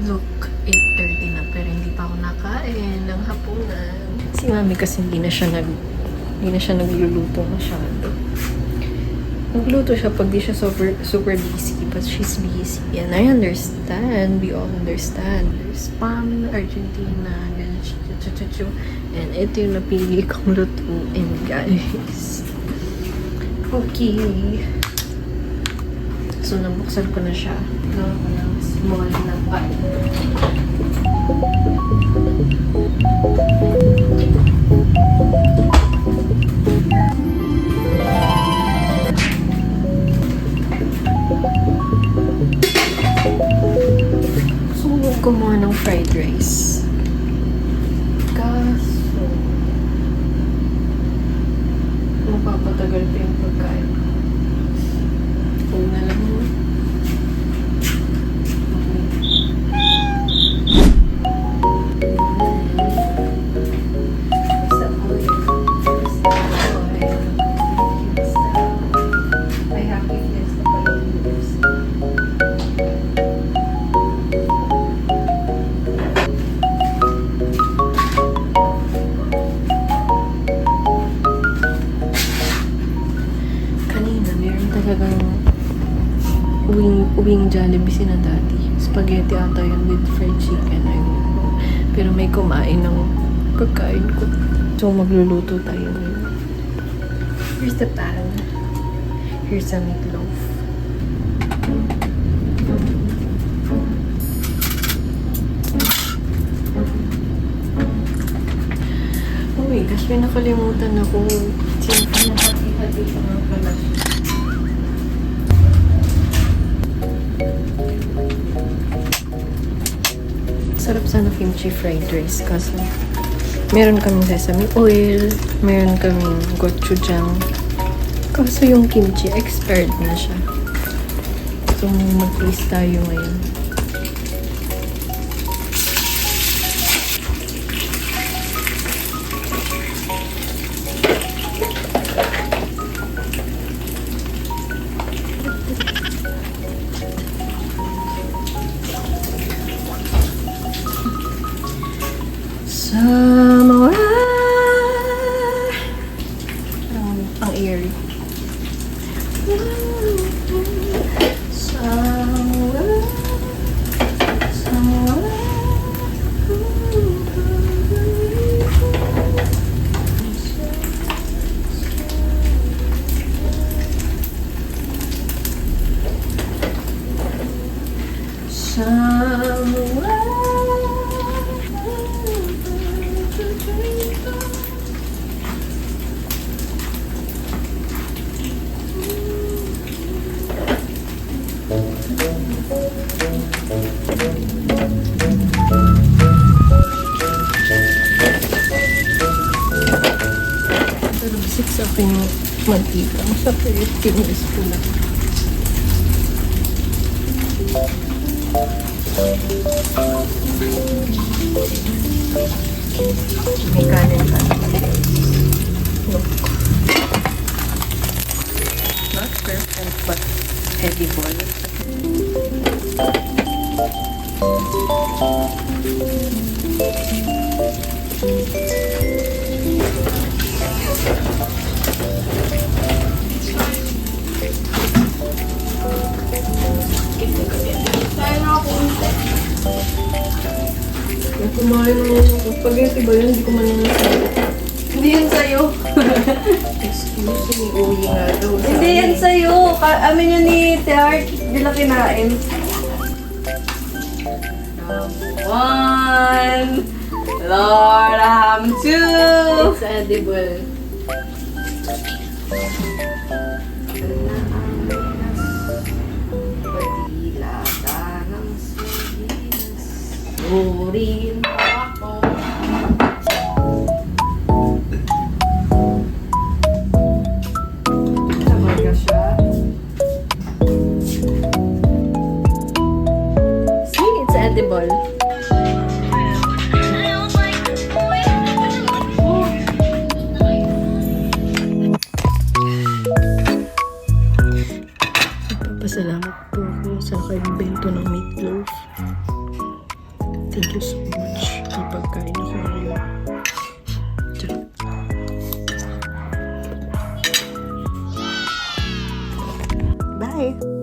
Look, 8:30 na pero hindi pa ako nakain ng hapunan. Si mami kasi hindi na siya nagluluto masyado. Nagluto siya pag di siya super busy, but she's busy. And I understand. We all understand. There's Spam, Argentina, and ito yung napili kong lutuin, guys. Okay. So, nabuksan ko na siya. Gawa ko ng small na bite. Sumunod ko muna ng fried rice. Kaso, mapapatagal pa yung pagkain. Huwag na lang mo. Talagang uwing Jollibee si na daddy. Spaghetti ata yun with fried chicken. I don't know. Pero may kumain ng pagkain ko. So, magluluto tayo ngayon. Here's the pan. Here's the meatloaf. Oh my gosh, may nakalimutan ako. Hati-hati sa mga pala. Sarap sana kimchi fried rice kasi meron kaming sesame oil, meron kaming gochujang. Kaso yung kimchi, expired na siya. So, mag-taste tayo ngayon. Somewhere. Ang eerie. Somewhere. Pero bisik sa akin yung mantika. Sa pero tinis ko lang. May kanin ka. Look. Not perfect, but edible. Kumain ng spaghetti ba yun? Hindi ko mananasabi. Hindi yan sa'yo. Excuse me, uwi nga daw. Hindi yan sa'yo. Amin yun ni Teart. Hindi lang kinain. One. Lord, I'm two. It's edible. Pagilata ng Salinas. Urin ako. Sabay ka siya. See, it's edible. Pasalamat po ako sa naka-invento ng meatloaf. Thank you so much. May pagkain ako ngayon. Charot. Bye!